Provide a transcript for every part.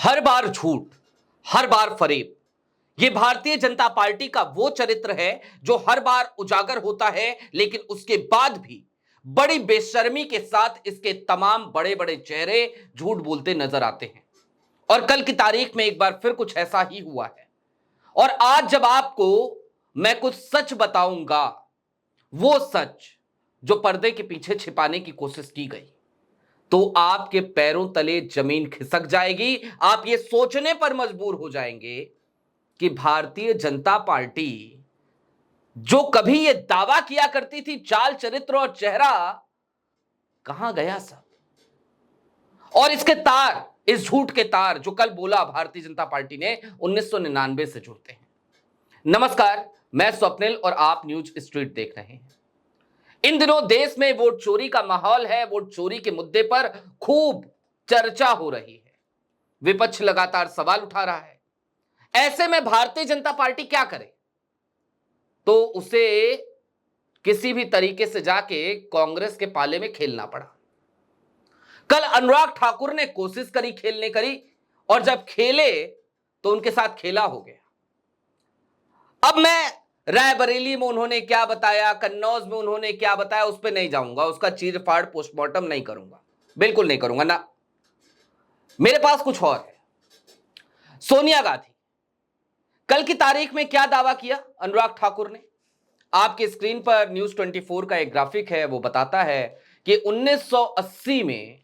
हर बार झूठ, हर बार फरेब। ये भारतीय जनता पार्टी का वो चरित्र है जो हर बार उजागर होता है, लेकिन उसके बाद भी बड़ी बेशर्मी के साथ इसके तमाम बड़े बड़े चेहरे झूठ बोलते नजर आते हैं। और कल की तारीख में एक बार फिर कुछ ऐसा ही हुआ है। और आज जब आपको मैं कुछ सच बताऊंगा, वो सच जो पर्दे के पीछे छिपाने की कोशिश की गई, तो आपके पैरों तले जमीन खिसक जाएगी। आप ये सोचने पर मजबूर हो जाएंगे कि भारतीय जनता पार्टी जो कभी ये दावा किया करती थी, चाल चरित्र और चेहरा कहां गया सब। और इसके तार, इस झूठ के तार जो कल बोला भारतीय जनता पार्टी ने 1999 से जुड़ते हैं। नमस्कार, मैं स्वप्निल और आप न्यूज स्ट्रीट देख रहे हैं। इन दिनों देश में वोट चोरी का माहौल है। वोट चोरी के मुद्दे पर खूब चर्चा हो रही है। विपक्ष लगातार सवाल उठा रहा है। ऐसे में भारतीय जनता पार्टी क्या करे? तो उसे किसी भी तरीके से जाके कांग्रेस के पाले में खेलना पड़ा। कल अनुराग ठाकुर ने कोशिश करी, खेलने करी, और जब खेले तो उनके साथ खेला हो गया। अब मैं रायबरेली में उन्होंने क्या बताया, कन्नौज में उन्होंने क्या बताया, उस पर नहीं जाऊंगा। उसका चीरफाड़ पोस्टमार्टम नहीं करूंगा, बिल्कुल नहीं करूंगा ना। मेरे पास कुछ और है। सोनिया गांधी, कल की तारीख में क्या दावा किया अनुराग ठाकुर ने? आपकी स्क्रीन पर न्यूज 24 का एक ग्राफिक है, वो बताता है कि 1980 में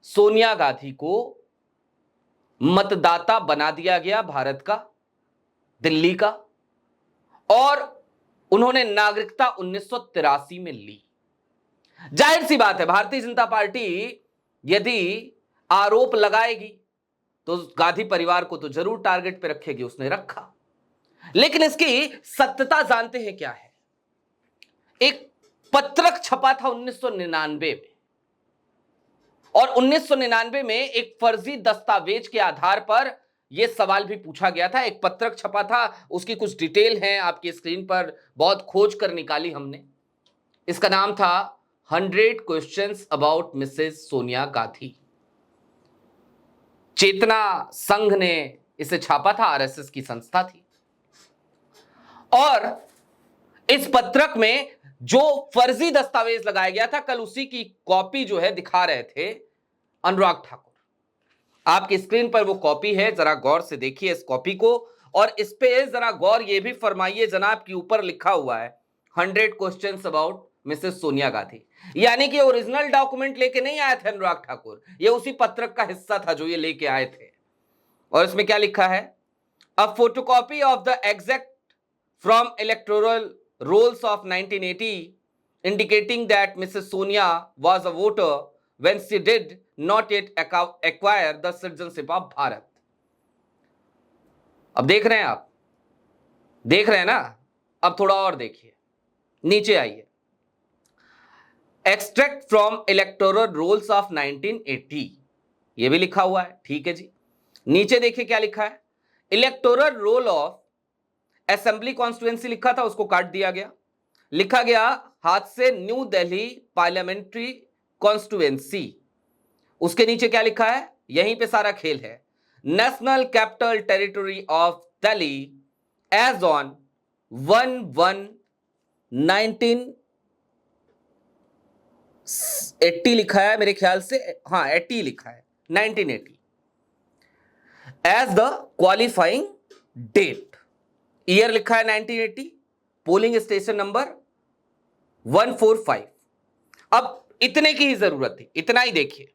सोनिया गांधी को मतदाता बना दिया गया भारत का, दिल्ली का, और उन्होंने नागरिकता 1983 में ली। जाहिर सी बात है, भारतीय जनता पार्टी यदि आरोप लगाएगी तो गांधी परिवार को तो जरूर टारगेट पे रखेगी, उसने रखा। लेकिन इसकी सत्यता जानते हैं क्या है? एक पत्रक छपा था 1999 में, और 1999 में एक फर्जी दस्तावेज के आधार पर यह सवाल भी पूछा गया था। एक पत्रक छपा था, उसकी कुछ डिटेल है आपकी स्क्रीन पर, बहुत खोज कर निकाली हमने। इसका नाम था 100 questions about Mrs Sonia Gandhi. Chetna Sangh ने इसे छापा था, आरएसएस की संस्था थी। और इस पत्रक में जो फर्जी दस्तावेज लगाया गया था, कल उसी की कॉपी जो है दिखा रहे थे अनुराग ठाकुर। आपकी स्क्रीन पर वो कॉपी है, जरा गौर से देखिए इस कॉपी को, और इस पे जरा गौर ये भी फरमाइए जनाब कि ऊपर लिखा हुआ है 100 questions about Mrs Sonia Gandhi. यानी कि ओरिजिनल डॉक्यूमेंट लेके नहीं आए थे अनुराग ठाकुर, ये उसी पत्रक का हिस्सा था जो ये लेके आए थे। और इसमें क्या लिखा है? A photocopy of the exact from electoral rolls of 1980 indicating that Mrs. Sonia was a voter when she did not yet acquire the citizenship of Bharat. अब देख रहे हैं आप, देख रहे हैं ना? अब थोड़ा और देखिए, नीचे आइए। Extract from electoral rolls of 1980, ये भी लिखा हुआ है, ठीक है जी। नीचे देखिए क्या लिखा है? Electoral roll of assembly constituency लिखा था, उसको काट दिया गया, लिखा गया हाथ से न्यू दिल्ली पार्लियामेंट्री कॉन्स्टिट्यूएंसी। उसके नीचे क्या लिखा है? यहीं पे सारा खेल है। National capital territory of Delhi as on 1/1/1980 लिखा है मेरे ख्याल से, हाँ 80 लिखा है, 1980 as the qualifying date. Year लिखा है 1980, पोलिंग स्टेशन नंबर 145। अब इतने की ही जरूरत थी, इतना ही देखिए।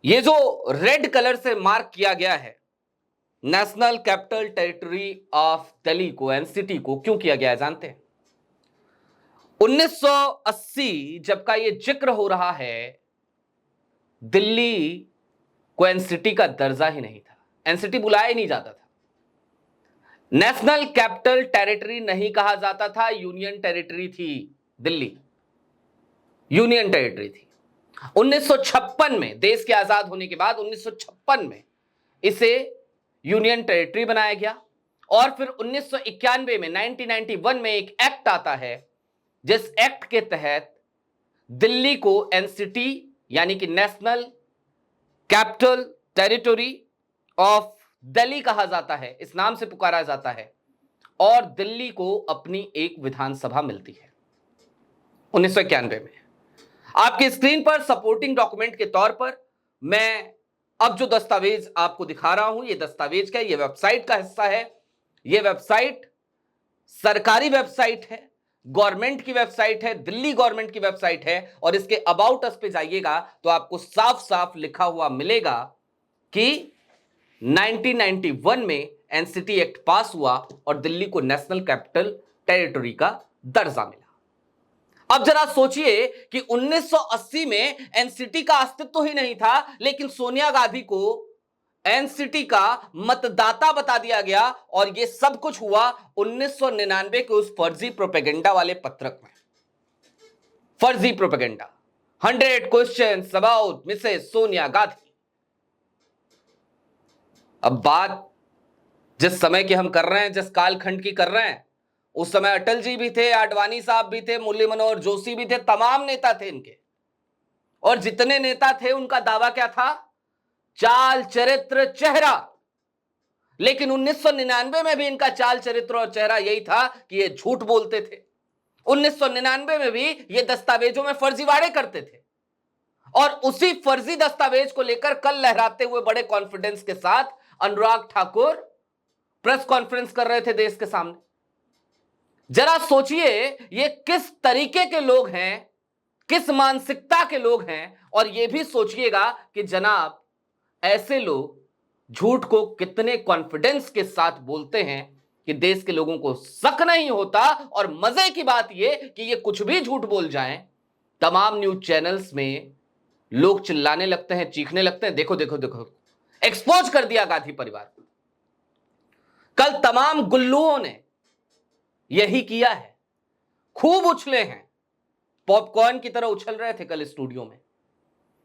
ये जो रेड कलर से मार्क किया गया है national capital territory of Delhi को, एनसीटी को, क्यों किया गया है जानते हैं? 1980 जब का ये जिक्र हो रहा है, दिल्ली को एनसीटी का दर्जा ही नहीं था, एनसीटी बुलाया ही नहीं जाता था। नेशनल कैपिटल टेरिटरी नहीं कहा जाता था, यूनियन टेरिटरी थी दिल्ली, यूनियन टेरिटरी थी। 1956 में, देश के आजाद होने के बाद 1956 में इसे यूनियन टेरिटरी बनाया गया। और फिर 1991 में, 1991 में एक एक्ट आता है, जिस एक्ट के तहत दिल्ली को एनसीटी यानी कि national capital territory of Delhi कहा जाता है, इस नाम से पुकारा जाता है, और दिल्ली को अपनी एक विधानसभा मिलती है 1991 में। आपकी स्क्रीन पर सपोर्टिंग डॉक्यूमेंट के तौर पर मैं अब जो दस्तावेज आपको दिखा रहा हूं, यह दस्तावेज का, यह वेबसाइट का हिस्सा है। यह वेबसाइट सरकारी वेबसाइट है, गवर्नमेंट की वेबसाइट है, दिल्ली गवर्नमेंट की वेबसाइट है, और इसके अबाउट अस पे जाइएगा तो आपको साफ साफ लिखा हुआ मिलेगा कि 1991 में एनसीटी एक्ट पास हुआ और दिल्ली को नेशनल कैपिटल टेरिटरी का दर्जा मिला। अब जरा सोचिए कि 1980 में एनसीटी का अस्तित्व ही नहीं था, लेकिन सोनिया गांधी को एनसीटी का मतदाता बता दिया गया, और यह सब कुछ हुआ 1999 के उस फर्जी प्रोपेगेंडा वाले पत्रक में। फर्जी propaganda, 100 questions about Mrs Sonia Gandhi. अब बात जिस समय की हम कर रहे हैं, जिस कालखंड की कर रहे हैं, उस समय अटल जी भी थे, आडवाणी साहब भी थे, मुरली मनोहर जोशी भी थे, तमाम नेता थे इनके। और जितने नेता थे उनका दावा क्या था? चाल चरित्र चेहरा। लेकिन 1999 में भी इनका चाल चरित्र और चेहरा यही था कि ये झूठ बोलते थे। 1999 में भी ये दस्तावेजों में फर्जीवाड़े करते थे, और उसी फर्जी दस्तावेज को लेकर कल लहराते हुए बड़े कॉन्फिडेंस के साथ अनुराग ठाकुर प्रेस कॉन्फ्रेंस कर रहे थे देश के सामने। जरा सोचिए ये किस तरीके के लोग हैं, किस मानसिकता के लोग हैं, और यह भी सोचिएगा कि जनाब ऐसे लोग झूठ को कितने कॉन्फिडेंस के साथ बोलते हैं कि देश के लोगों को शक नहीं होता। और मजे की बात यह कि ये कुछ भी झूठ बोल जाएं, तमाम न्यूज चैनल्स में लोग चिल्लाने लगते हैं, चीखने लगते हैं, देखो देखो देखो, एक्सपोज कर दिया गांधी परिवार को। कल तमाम गुल्लुओं ने यही किया है, खूब उछले हैं, पॉपकॉर्न की तरह उछल रहे थे कल स्टूडियो में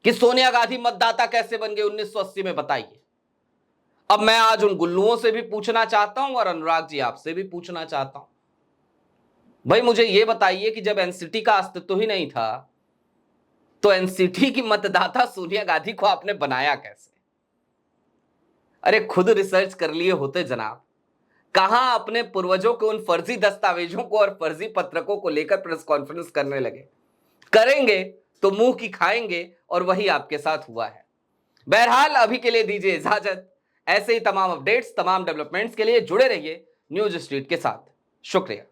कि सोनिया गांधी मतदाता कैसे बन गए 1980 में, बताइए। अब मैं आज उन गुल्लुओं से भी पूछना चाहता हूं, और अनुराग जी आपसे भी पूछना चाहता हूं, भाई मुझे यह बताइए कि जब एनसीटी का अस्तित्व ही नहीं था तो एनसीटी की मतदाता सोनिया गांधी को आपने बनाया कैसे? अरे खुद रिसर्च कर लिए होते जनाब, कहां अपने पूर्वजों के उन फर्जी दस्तावेजों को और फर्जी पत्रकों को लेकर प्रेस कॉन्फ्रेंस करने लगे। करेंगे तो मुंह की खाएंगे, और वही आपके साथ हुआ है। बहरहाल अभी के लिए दीजिए इजाजत। ऐसे ही तमाम अपडेट्स, तमाम डेवलपमेंट्स के लिए जुड़े रहिए न्यूज स्ट्रीट के साथ। शुक्रिया।